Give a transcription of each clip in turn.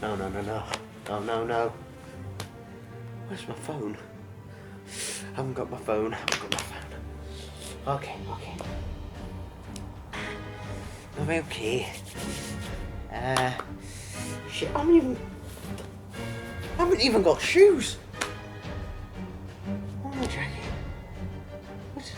No, no, no, no. No, no, no. Where's my phone? I haven't got my phone. Okay, okay. I'm okay. Shit, I haven't even got shoes. What am I checking? What?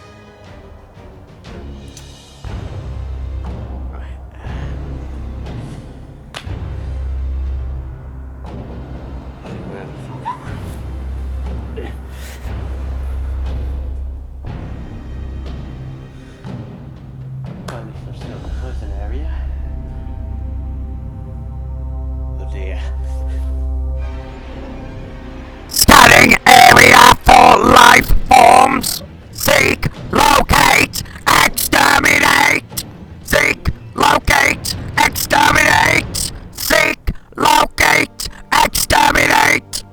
There's an area. Oh dear. Scanning area for life forms. Seek, locate, exterminate. Seek, locate, exterminate. Seek, locate, exterminate.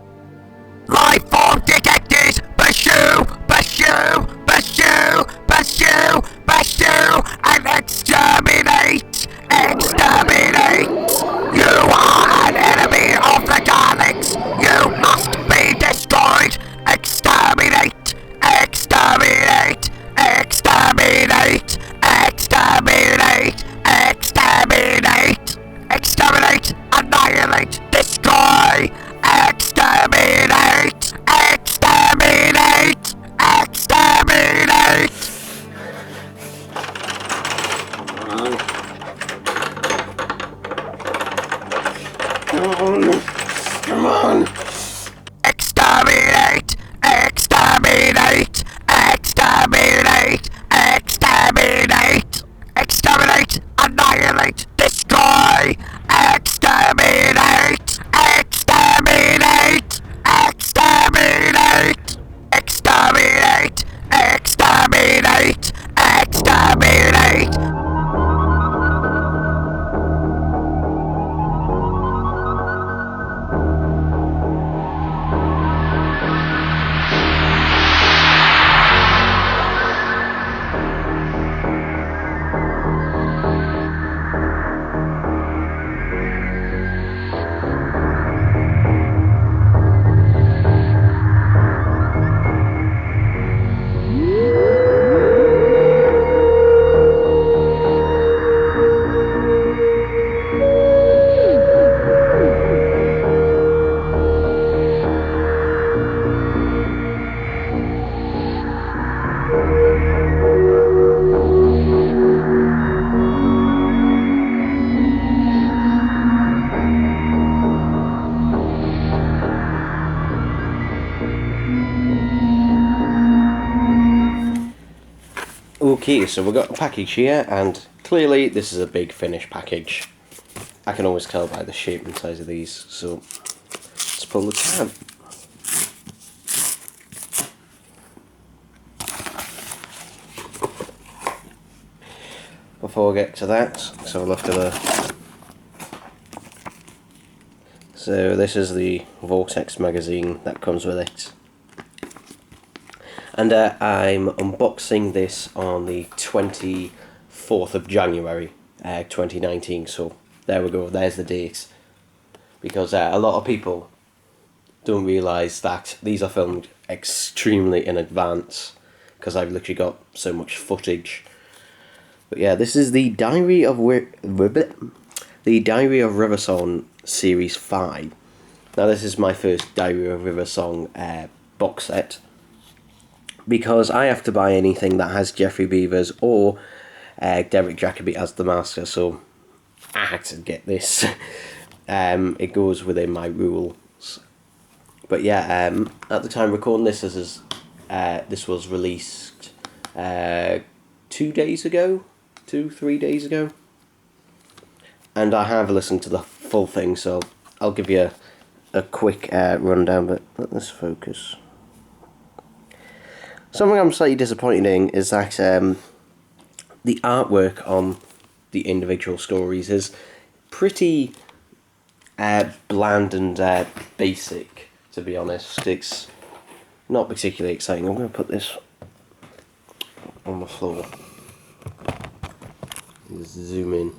Life form detected. Pursue, pursue, pursue, pursue, pursue, and exterminate. Exterminate. You are an enemy of the Daleks. You must be destroyed. Exterminate. Exterminate. Exterminate. Exterminate. Exterminate. Exterminate. Annihilate. Destroy. Exterminate. Exterminate. Exterminate. Come on. Exterminate. Exterminate. Exterminate. Exterminate. Exterminate. Annihilate. Destroy. Exterminate. Exterminate. Exterminate. Exterminate. Exterminate. Exterminate. Okay, so we've got a package here, and clearly this is a big finished package. I can always tell by the shape and size of these, so let's pull the tab. Before we get to that, let's have a look at the... So this is the Vortex magazine that comes with it. And I'm unboxing this on the 24th of January 2019, so there we go, there's the date. Because a lot of people don't realise that these are filmed extremely in advance, because I've literally got so much footage. But yeah, this is the Diary of Riversong Series 5. Now this is my first Diary of Riversong box set, because I have to buy anything that has Geoffrey Beevers or Derek Jacobi as the master, so I had to get this. It goes within my rules. But yeah, at the time recording this, this was released 3 days ago, and I have listened to the full thing, so I'll give you a quick rundown, but let this focus. Something I'm slightly disappointed in is that the artwork on the individual stories is pretty bland and basic, to be honest. It's not particularly exciting. I'm going to put this on the floor. Just zoom in.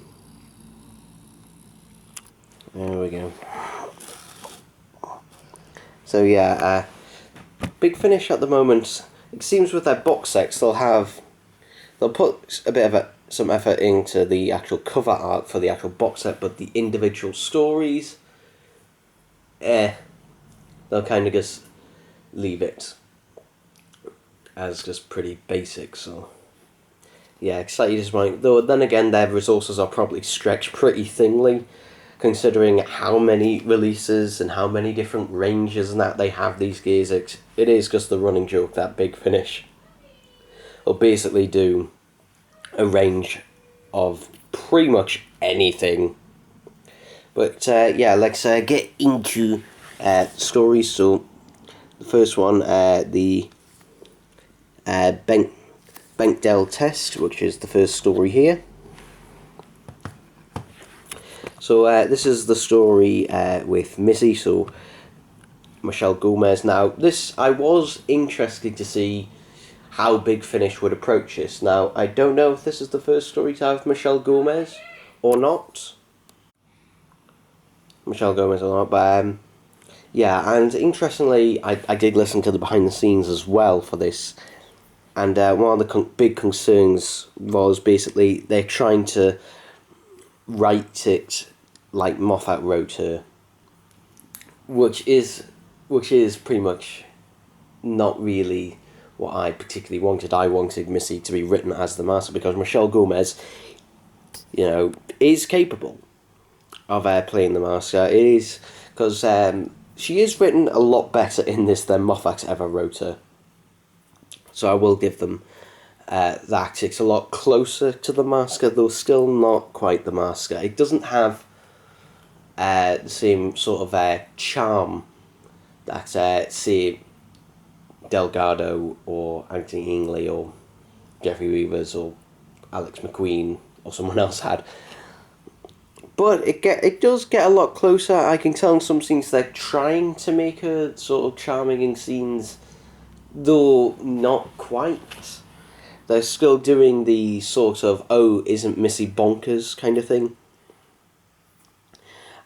There we go. So yeah, Big Finish at the moment, it seems with their box sets they'll put a bit of some effort into the actual cover art for the actual box set, but the individual stories, they'll kind of just leave it as just pretty basic. So yeah, slightly disappointing. Though then again, their resources are probably stretched pretty thinly, considering how many releases and how many different ranges and that they have these gears. It is just the running joke that Big Finish will basically do a range of pretty much anything. But yeah, let's get into stories. So the first one, the Bankdale test, which is the first story here. So this is the story with Missy, so Michelle Gomez. Now this, I was interested to see how Big Finish would approach this. Now I don't know if this is the first story to have Michelle Gomez or not. But yeah, and interestingly, I did listen to the behind the scenes as well for this, and one of the big concerns was basically they're trying to write it like Moffat wrote her, which is pretty much not really what I particularly wanted. I wanted Missy to be written as the master because Michelle Gomez, is capable of playing the master. It is because she is written a lot better in this than Moffat ever wrote her. So I will give them that. It's a lot closer to the master, though still not quite the master. It doesn't have the same sort of charm that, say, Delgado or Anthony Ingley or Jeffrey Weavers or Alex McQueen or someone else had. But it does get a lot closer. I can tell in some scenes they're trying to make her sort of charming in scenes, though not quite. They're still doing the sort of, oh, isn't Missy bonkers kind of thing.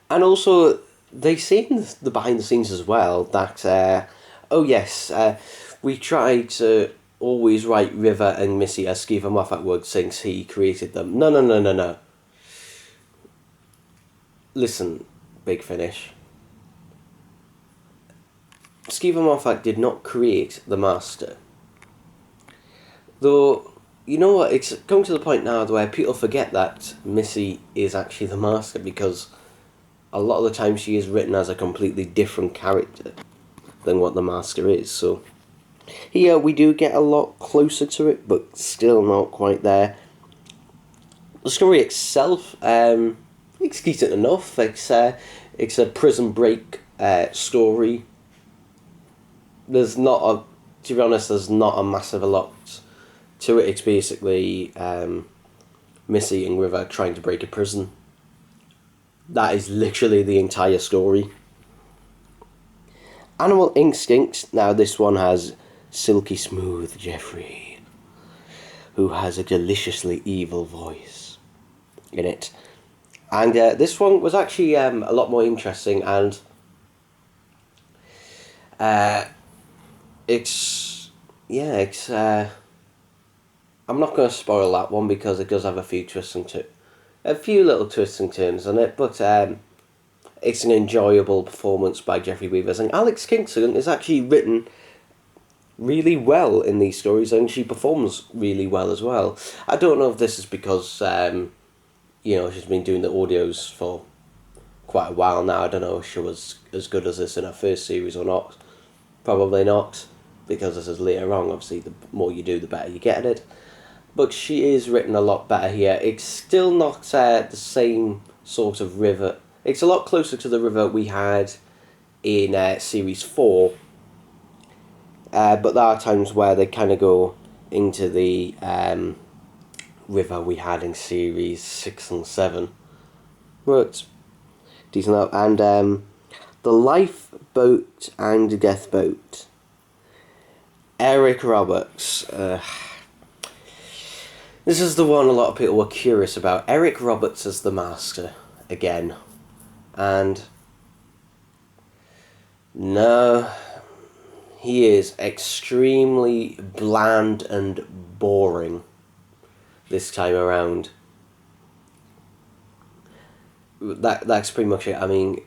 And also, they say in the behind the scenes as well that, oh yes, we try to always write River and Missy as Stephen Moffat would since he created them. No. Listen, Big Finish. Stephen Moffat did not create the master. Though, you know what, it's come to the point now where people forget that Missy is actually the master because a lot of the time she is written as a completely different character than what the master is. So here we do get a lot closer to it, but still not quite there. The story itself, it's decent enough. It's a prison break story. There's not to be honest, there's not a massive lot to it. It's basically Missy and River trying to break a prison. That is literally the entire story. Animal Instincts. Now this one has Silky Smooth Jeffrey, who has a deliciously evil voice in it. And this one was actually a lot more interesting, and it's I'm not going to spoil that one because it does have a few little twists and turns on it, but it's an enjoyable performance by Jeffrey Weavers, and Alex Kingston is actually written really well in these stories, and she performs really well as well. I don't know if this is because she's been doing the audios for quite a while now. I don't know if she was as good as this in her first series or not. Probably not, because this is later on. Obviously, the more you do, the better you get at it. But she is written a lot better here. It's still not the same sort of River. It's a lot closer to the River we had in Series 4. But there are times where they kind of go into the River we had in Series 6 and 7. But decent enough. And the Lifeboat and Death Boat. Eric Roberts. This is the one a lot of people were curious about. Eric Roberts as the Master again. And no, he is extremely bland and boring this time around. That's pretty much it. I mean,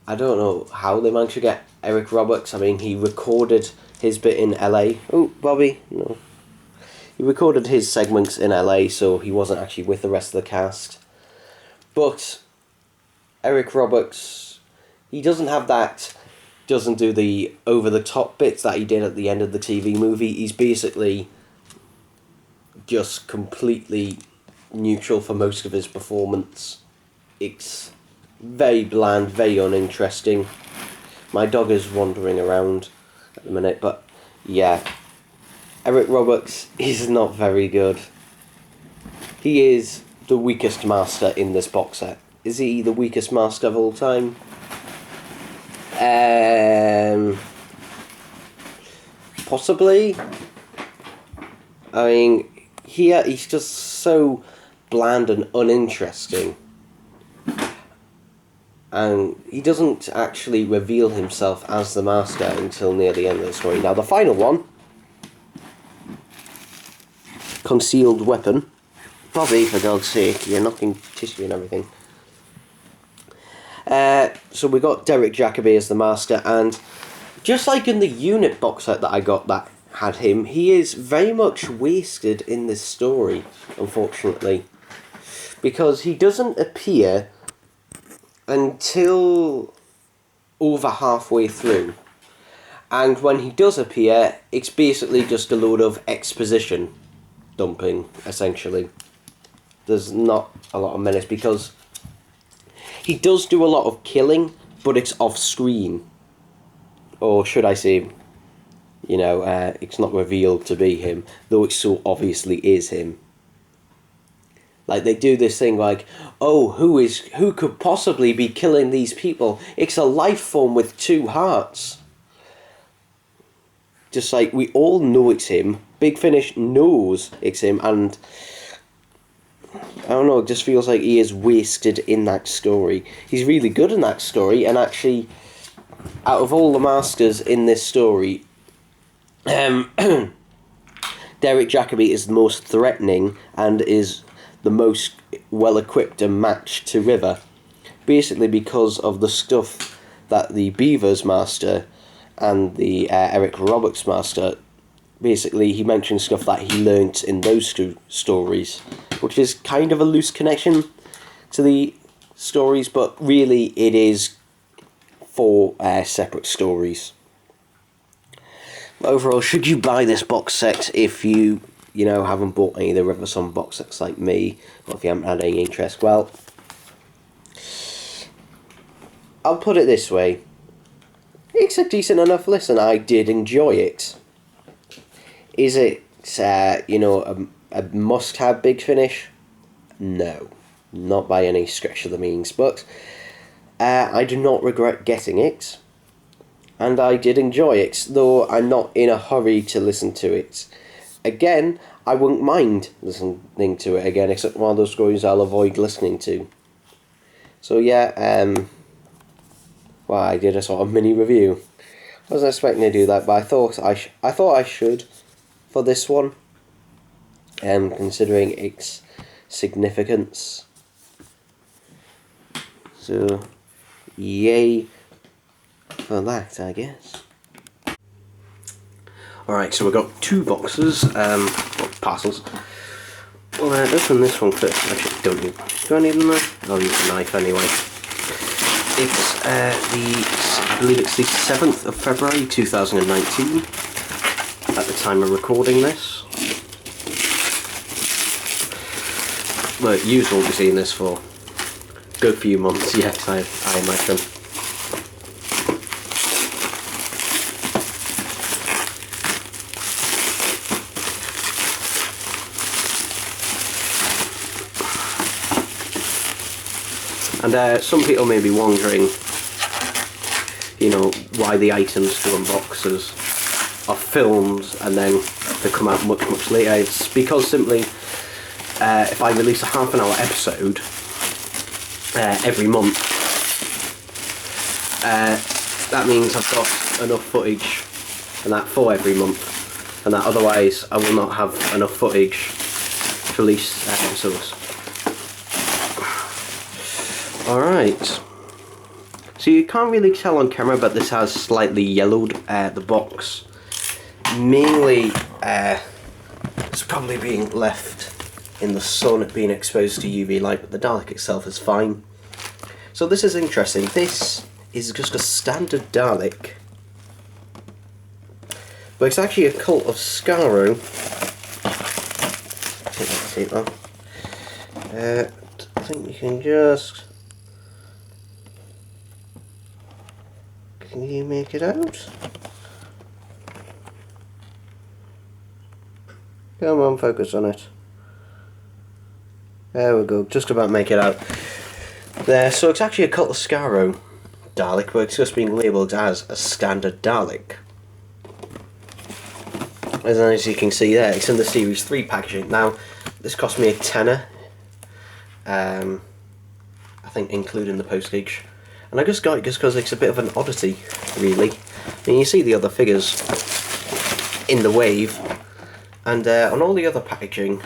I don't know how they managed to get Eric Roberts. I mean, he recorded his bit in LA. Oh, Bobby, no. He recorded his segments in LA, so he wasn't actually with the rest of the cast. But Eric Roberts, he doesn't do the over-the-top bits that he did at the end of the TV movie. He's basically just completely neutral for most of his performance. It's very bland, very uninteresting. My dog is wandering around at the minute, but yeah. Eric Roberts is not very good. He is the weakest Master in this box set. Is he the weakest Master of all time? Possibly. I mean, he's just so bland and uninteresting. And he doesn't actually reveal himself as the Master until near the end of the story. Now, the final one, Concealed Weapon. Bobby, for God's sake, you're knocking tissue and everything. So we got Derek Jacobi as the Master, and just like in the Unit box set that I got that had him, he is very much wasted in this story, unfortunately. Because he doesn't appear until over halfway through. And when he does appear, it's basically just a load of exposition dumping, essentially. There's not a lot of menace, because he does do a lot of killing, but it's off screen. Or should I say, it's not revealed to be him, though it so obviously is him. Like, they do this thing like, oh, who could possibly be killing these people? It's a life form with 2 hearts. Just like, we all know it's him. Big Finish knows it's him, and I don't know, it just feels like he is wasted in that story. He's really good in that story, and actually, out of all the Masters in this story, Derek Jacobi is the most threatening and is the most well-equipped and matched to River. Basically because of the stuff that the Beavers Master and the Eric Roberts Master, basically he mentions stuff that he learnt in those 2 stories, which is kind of a loose connection to the stories, but really it is 4 separate stories. Overall, should you buy this box set if you haven't bought any of the River Song box sets like me, or if you haven't had any interest? Well, I'll put it this way. It's a decent enough listen. I did enjoy it. Is it, a must-have Big Finish? No. Not by any stretch of the means. But I do not regret getting it. And I did enjoy it, though I'm not in a hurry to listen to it. Again, I wouldn't mind listening to it again, except one of those stories I'll avoid listening to. So yeah, well, I did a sort of mini review. I wasn't expecting to do that, but I thought I should for this one, considering its significance. So, yay for that, I guess. Alright, so we've got 2 boxes, parcels. Well, open this one first. Actually, do I need a knife? I'll use a knife anyway. It's I believe it's the 7th of February 2019 at the time of recording this. Well, you will be seeing this for a good few months, yes, I imagine. And some people may be wondering, why the items to unboxes. are filmed and then they come out much later. It's because simply if I release a half-an-hour episode every month, that means I've got enough footage and that for every month, and that otherwise I will not have enough footage to release episodes. Alright, so you can't really tell on camera, but this has slightly yellowed the box. Mainly it's probably being left in the sun, being exposed to UV light, but the Dalek itself is fine. So this is interesting. This is just a standard Dalek, but it's actually a Cult of Skaro. I think you can just... Can you make it out? Come on, focus on it. There we go, just about make it out. There, so it's actually a Cult of Skaro Dalek, but it's just been labelled as a standard Dalek. As you can see there, it's in the Series 3 packaging. Now, this cost me a tenner, I think including the postage. And I just got it just because it's a bit of an oddity, really. I mean, you see the other figures in the wave, and on all the other packaging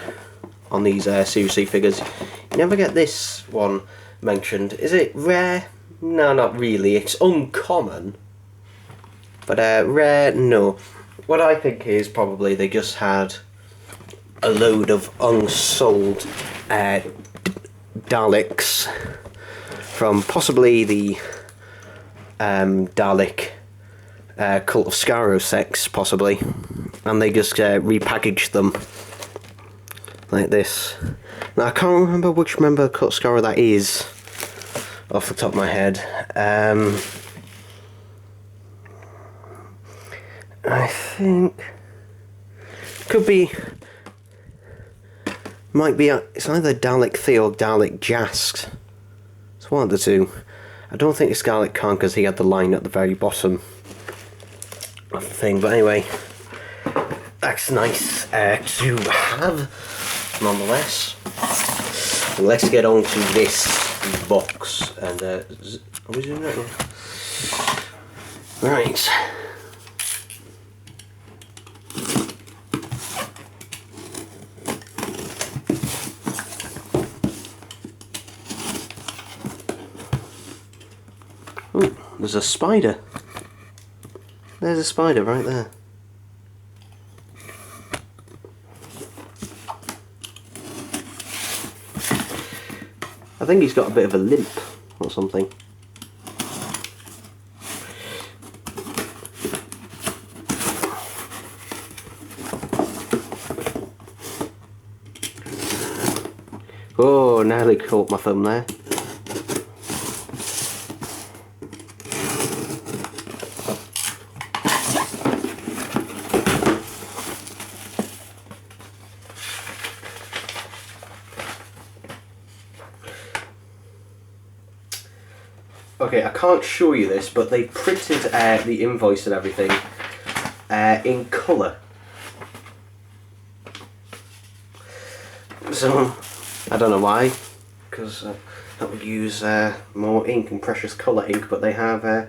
on these Series 3 figures, you never get this one mentioned. Is it rare? No, not really. It's uncommon, but rare, no. What I think is probably they just had a load of unsold Daleks from possibly the Dalek Cult of Skaro sex, possibly, and they just repackaged them like this. Now I can't remember which member of Cult of Skaro that is off the top of my head. I think could be, might be, it's either Dalek Theo or Dalek Jask. It's one of the two. I don't think it's Dalek Khan because he had the line at the very bottom of the thing, but anyway, that's nice to have nonetheless. Let's get on to this box, and are we doing that now? Right. Ooh, there's a spider. There's a spider right there. I think he's got a bit of a limp or something. Oh, nearly caught my thumb there. Okay, I can't show you this, but they printed the invoice and everything in colour. So, I don't know why, because that would use more ink and precious colour ink, but they have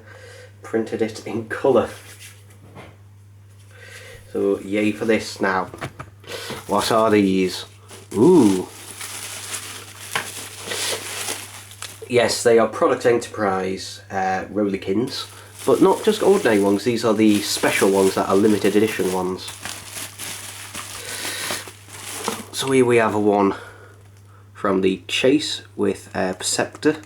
printed it in colour. So, yay for this. Now, what are these? Ooh. Yes, they are Product Enterprise Rollikins, but not just ordinary ones. These are the special ones that are limited edition ones. So here we have a one from the Chase with Perceptor.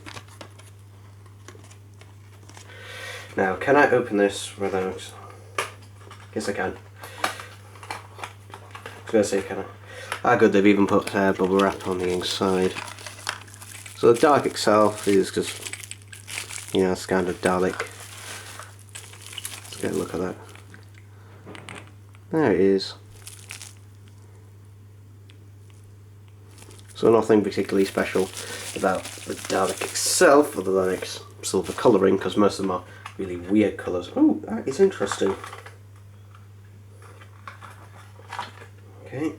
Now, can I open this without... Yes, I can. I was going to say, can I? Ah, good, they've even put bubble wrap on the inside. So the Dalek itself is just, you know, standard Dalek. Let's get a look at that. There it is. So nothing particularly special about the Dalek itself, other than its silver colouring, because most of them are really weird colours. Oh, that is interesting. Okay.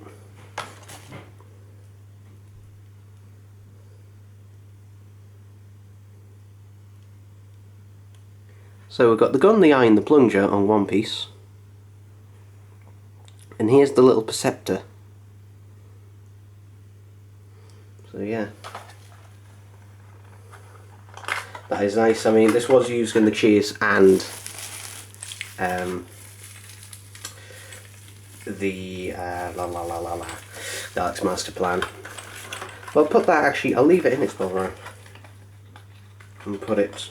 So we've got the gun, the eye and the plunger on one piece. And here's the little perceptor. So yeah. That is nice. I mean, this was used in the Cheers and the Daleks Master Plan. Well, put that actually, I'll leave it in its bubble wrap and put it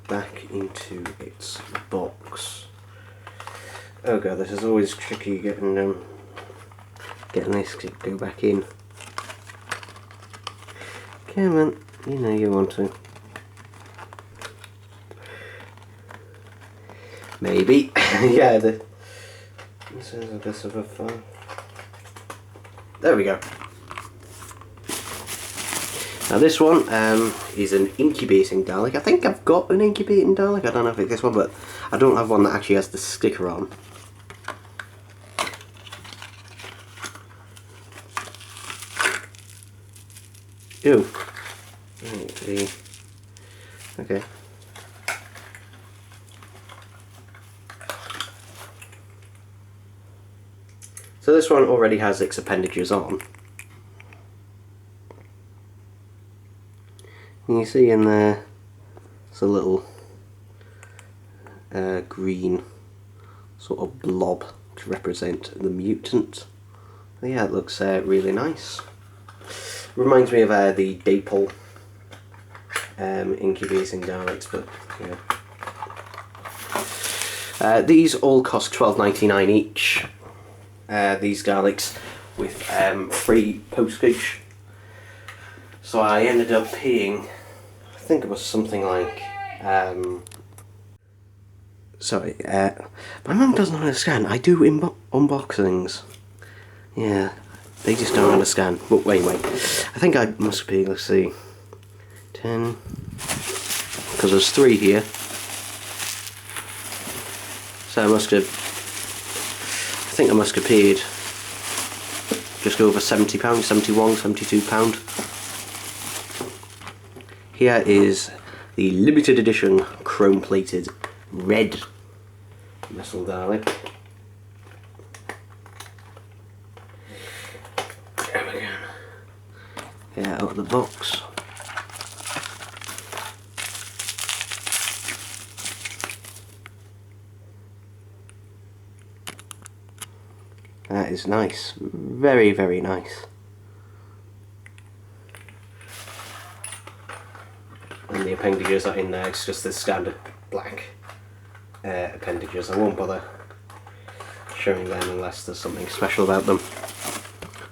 back into its box. Oh god, this is always tricky getting this to go back in. Come on, you know you want to. Maybe. Yeah, this is a bit of a fun. There we go. Now this one is an incubating Dalek. I think I've got an incubating Dalek. I don't know if it's this one, but I don't have one that actually has the sticker on. Ew. Okay. So this one already has its appendages on. And you see in there, it's a little green sort of blob to represent the mutant. So yeah, it looks really nice. Reminds me of the Dapol incubating Daleks, but yeah. These all cost $12.99 each. These Daleks with free postage. So I ended up paying, I think it was something like, sorry, my mum doesn't understand. I do unboxings. Yeah, they just don't understand. But wait. I think I must be, let's see, 10, because there's 3 here. So I think I must have paid just over £70, £71, £72. Here is the limited edition chrome plated red metal Dalek. There we go. Get out of the box. That is nice. Very, very nice. And the appendages are in there. It's just the standard black appendages. I won't bother showing them unless there's something special about them.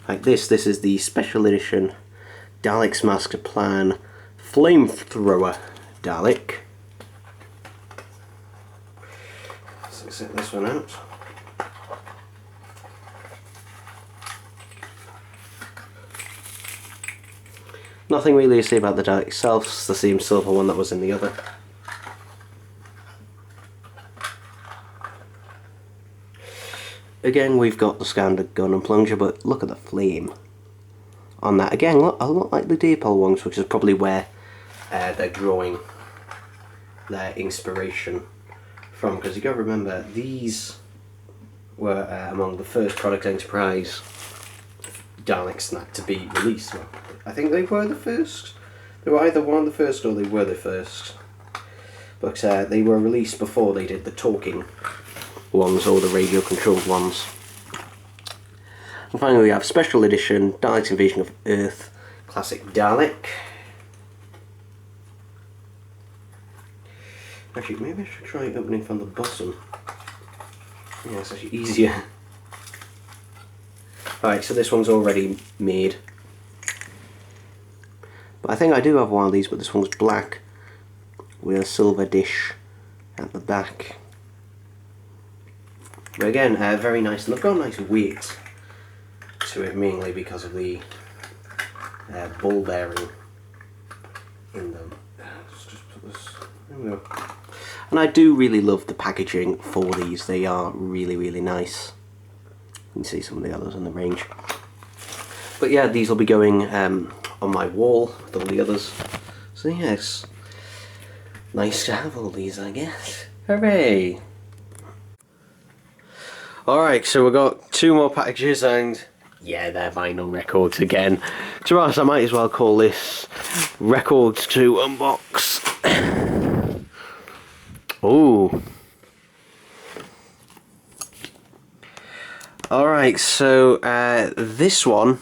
Like this is the special edition Daleks Master Plan Flamethrower Dalek. So set this one out. Nothing really to say about the Dalek itself, it's the same silver one that was in the other. Again, we've got the standard gun and plunger, but look at the flame on that. Again, look, a lot like the Dapol ones, which is probably where they're drawing their inspiration from, because you got to remember, these were among the first Product Enterprise Daleks to be released. Well, I think they were the first. They were either one of the first or they were the first. But they were released before they did the talking ones or the radio controlled ones. And finally we have Special Edition Daleks Invasion of Earth Classic Dalek. Actually, maybe I should try opening from the bottom. Yeah, it's actually easier. Alright, so this one's already made. But I think I do have one of these, but this one's black with a silver dish at the back. But again, very nice, and they've got a nice weight to it, mainly because of the ball bearing in them. Let's just put this, there we go. And I do really love the packaging for these. They are really, really nice. can see some of the others in the range. But yeah, these will be going on my wall with all the others. So yeah, it's nice to have all these, I guess. Hooray! Alright, so we've got 2 more packages, and yeah, they're vinyl records again. To be honest, I might as well call this Records to Unbox. Ooh. Alright, so this one,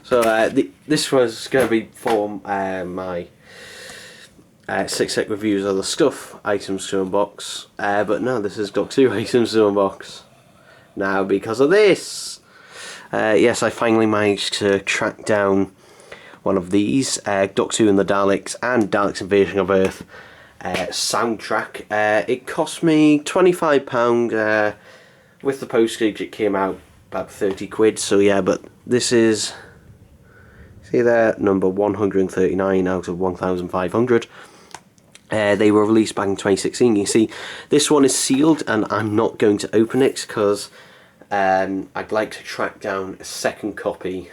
this was going to be for my 6-sec reviews of the stuff items to unbox, but no, this has got 2 items to unbox now because of this. Yes, I finally managed to track down one of these, Doctor Who and the Daleks and Daleks Invasion of Earth soundtrack. It cost me £25, with the postage it came out about 30 quid, so yeah, but this is, see there, number 139 out of 1,500. They were released back in 2016. You see, this one is sealed and I'm not going to open it because I'd like to track down a second copy,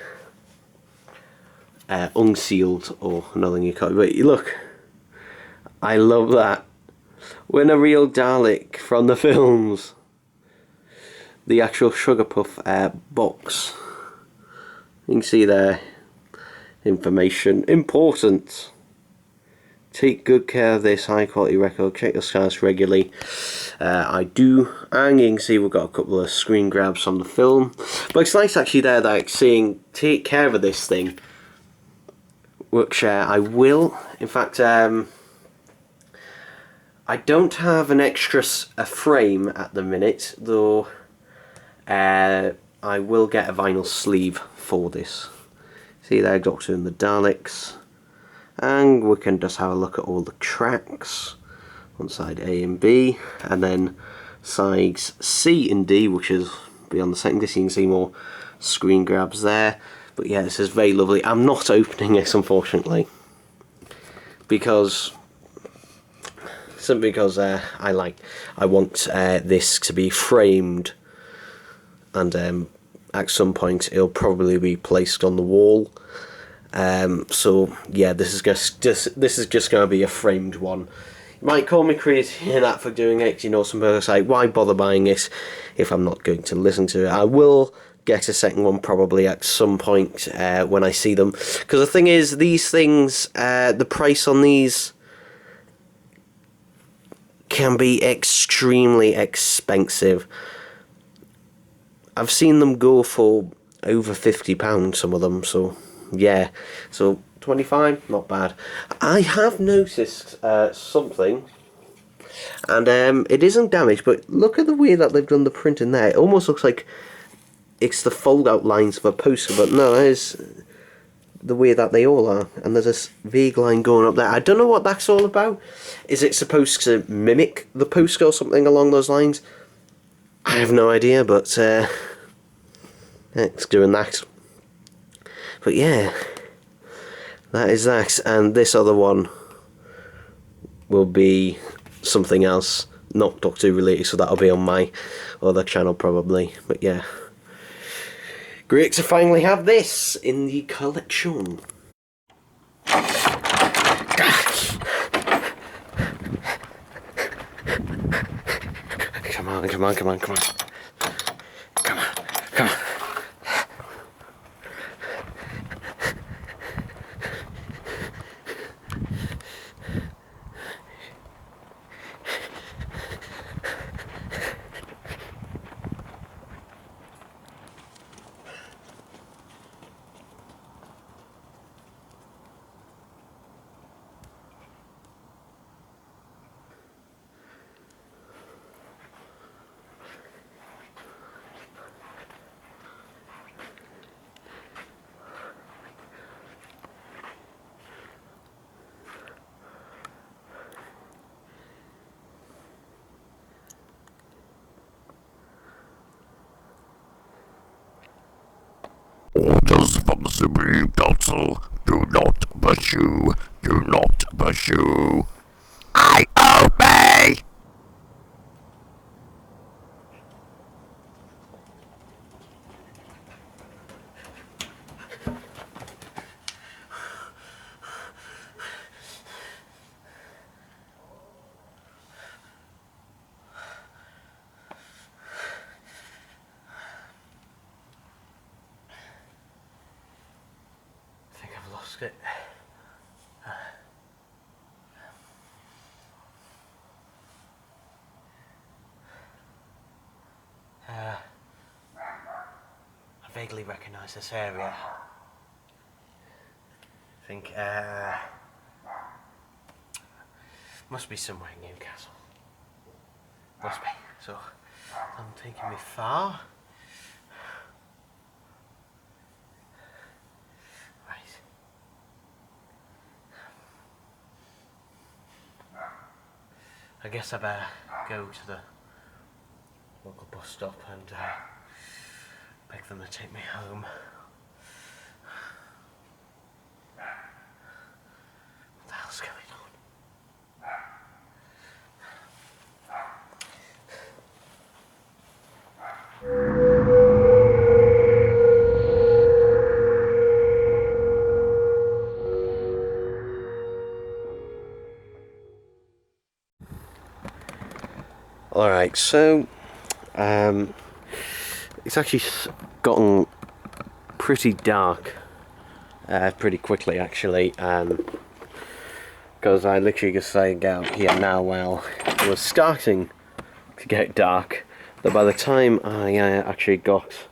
unsealed, or another new copy. But look, I love that. When a real Dalek from the films. The actual Sugar Puff box. You can see there, information. Important. Take good care of this high quality record. Check your scars regularly. I do. And you can see we've got a couple of screen grabs from the film. But it's nice actually there, like seeing take care of this thing. Which I will. In fact, I don't have an extra frame at the minute, though. I will get a vinyl sleeve for this. See there, Doctor and the Daleks. And we can just have a look at all the tracks on side A and B, and then sides C and D, which is beyond the second disc. You can see more screen grabs there. But yeah, this is very lovely. I'm not opening this, unfortunately, because simply because I want this to be framed, and at some point it'll probably be placed on the wall. So yeah, this is just going to be a framed one. You might call me crazy and that for doing it. You know, some people say, why bother buying it if I'm not going to listen to it? I will get a second one probably at some point when I see them. Because the thing is, these things, the price on these can be extremely expensive. I've seen them go for over £50, some of them, so yeah. So 25, not bad. I have noticed something, and it isn't damaged, but look at the way that they've done the print in there. It almost looks like it's the fold-out lines of a poster, but no, that is the way that they all are. And there's this vague line going up there. I don't know what that's all about. Is it supposed to mimic the poster or something along those lines? I have no idea, but it's doing that. But yeah, that is that. And this other one will be something else, not Doctor Who related, so that'll be on my other channel probably. But yeah, great to finally have this in the collection. Come on, come on, come on, come on. Come on, come on. Orders from the Supreme Council. Do not pursue. Do not pursue. I obey! vaguely recognise this area. I think, must be somewhere in Newcastle. Must be. So, I'm taking me far. Right. I guess I better go to the local bus stop and beg them to take me home. What the hell's going on? Alright, so it's actually gotten pretty dark pretty quickly actually, because I literally just saying out here now while it was starting to get dark, that by the time I actually got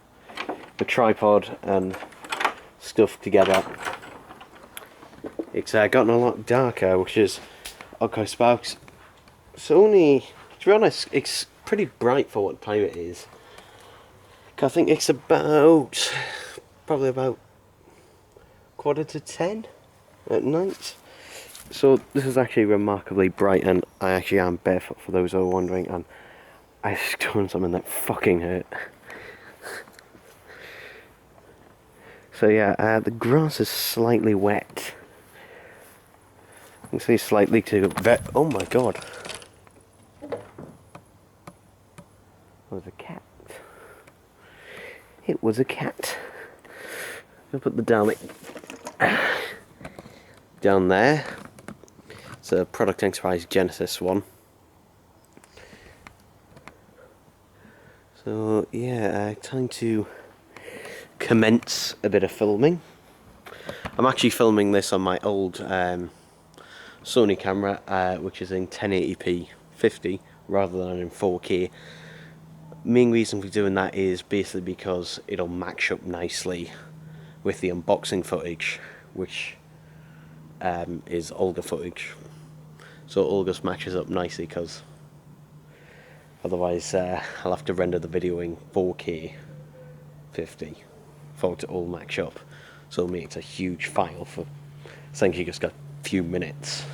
the tripod and stuff together, it's gotten a lot darker, which is okay. Sparks. It's only, to be honest, it's pretty bright for what time it is. I think it's about, probably about 10:15 at night. So this is actually remarkably bright, and I actually am barefoot for those who are wondering, and I just done something that fucking hurt. So yeah, the grass is slightly wet. You can see slightly too wet. Oh my god. It was a cat. It was a cat. I'll put the Dalek down there. It's a Product Enterprise Genesis one. So yeah, time to commence a bit of filming. I'm actually filming this on my old Sony camera, which is in 1080p 50 rather than in 4K. Main reason for doing that is basically because it'll match up nicely with the unboxing footage, which is Olga footage. So all just matches up nicely, because otherwise I'll have to render the video in 4K 50 for it to all match up. So it makes a huge file for essentially just got a few minutes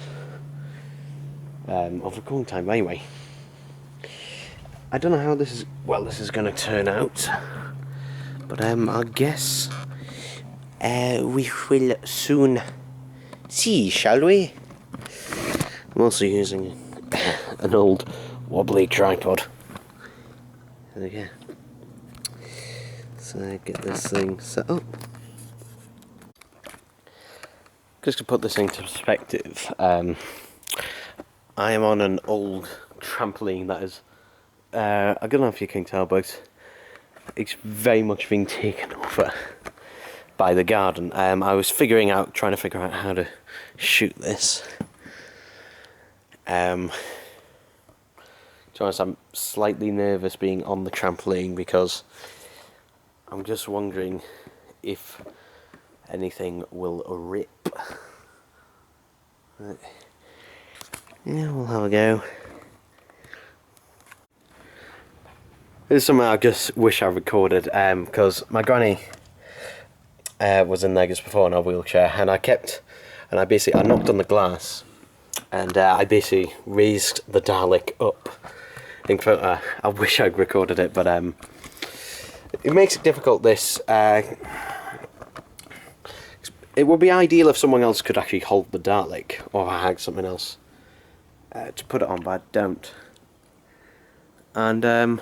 of recording time. Anyway, I don't know how this is going to turn out, but I guess we will soon see, shall we? I'm also using an old wobbly tripod. There we go. So get this thing set up. Just to put this into perspective, I am on an old trampoline that is, I don't know if you can tell, but it's very much been taken over by the garden. I was trying to figure out how to shoot this. To be honest, I'm slightly nervous being on the trampoline, because I'm just wondering if anything will rip. But yeah, we'll have a go. This is something I just wish I recorded, because my granny was in there just before in a wheelchair, and I knocked on the glass, and I basically raised the Dalek up in front of her. I wish I'd recorded it, but it makes it difficult, this. It would be ideal if someone else could actually hold the Dalek, or I had something else to put it on, but I don't. And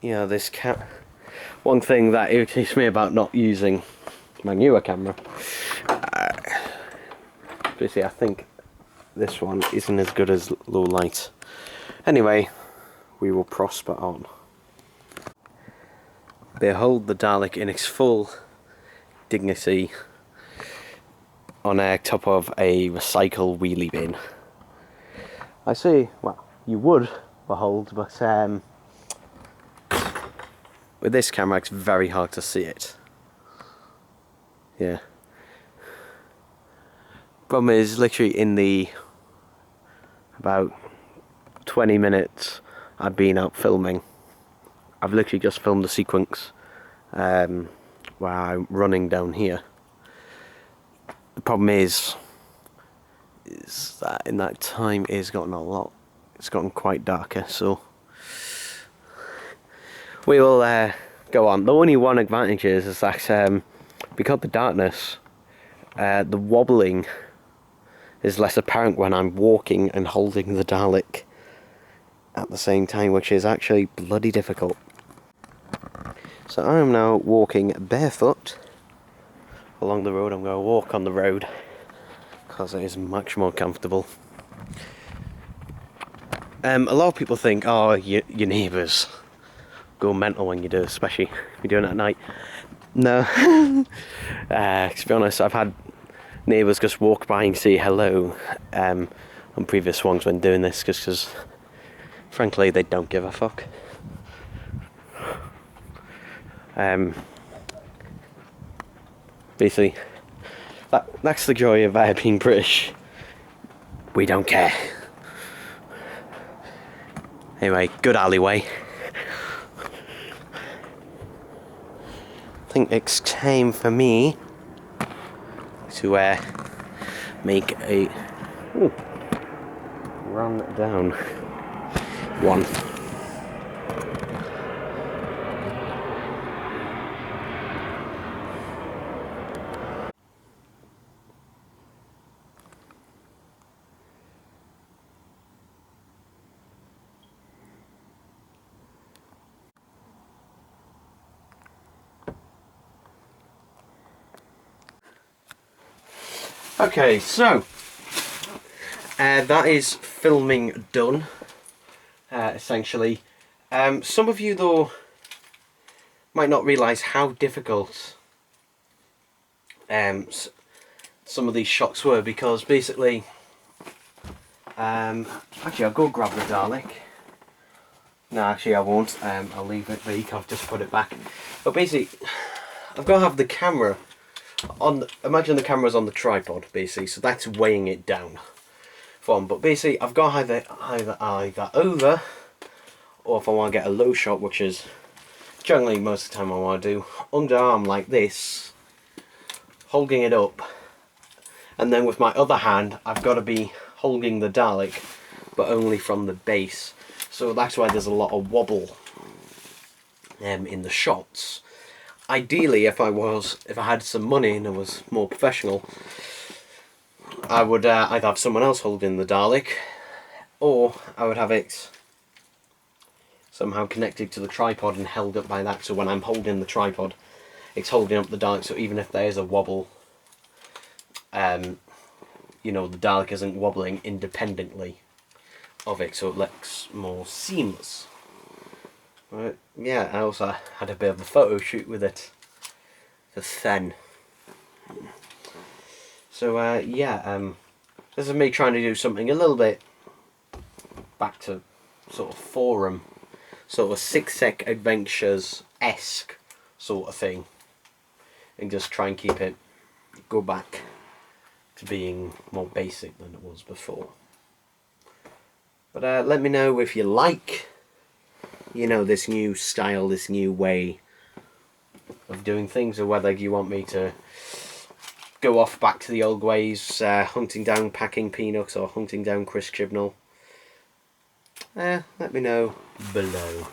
yeah, this cat. One thing that irritates me about not using my newer camera, basically I think this one isn't as good as low light. Anyway, we will prosper on. Behold the Dalek in its full dignity on top of a recycle wheelie bin. I say, well, you would behold, but with this camera it's very hard to see it. Yeah. Problem is, literally in the about 20 minutes I've been out filming, I've literally just filmed the sequence where I'm running down here. The problem is that in that time it's gotten it's gotten quite darker, so we will go on. The only one advantage is that because of the darkness, the wobbling is less apparent when I'm walking and holding the Dalek at the same time, which is actually bloody difficult. So I am now walking barefoot along the road. I'm going to walk on the road because it is much more comfortable. A lot of people think, oh, your neighbours go mental when you do it, especially if you're doing it at night. No. To be honest, I've had neighbours just walk by and say hello on previous ones when doing this, because frankly they don't give a fuck. Basically, that's the joy of being British. We don't care. Anyway, good alleyway. I think it's time for me to make a run down one. Okay, so that is filming done, essentially. Some of you, though, might not realise how difficult some of these shots were, because basically, actually I'll go grab the Dalek. No, actually I won't, I'll leave it be, I've just put it back. But basically, I've got to have the camera on, imagine the camera's on the tripod, basically, so that's weighing it down. But basically, I've got to either over, or if I want to get a low shot, which is generally most of the time I want to do, underarm like this, holding it up, and then with my other hand, I've got to be holding the Dalek, but only from the base. So that's why there's a lot of wobble in the shots. Ideally, if I had some money and I was more professional, I would either have someone else holding the Dalek, or I would have it somehow connected to the tripod and held up by that, so when I'm holding the tripod, it's holding up the Dalek, so even if there's a wobble, you know, the Dalek isn't wobbling independently of it, so it looks more seamless. Right, yeah, I also had a bit of a photo shoot with it for fun. So yeah, this is me trying to do something a little bit back to sort of forum, sort of Six Sec Adventures-esque sort of thing, and just try and go back to being more basic than it was before. But let me know if you like, you know, this new style, this new way of doing things, or whether you want me to go off back to the old ways, hunting down packing peanuts or hunting down Chris Chibnall. Let me know below.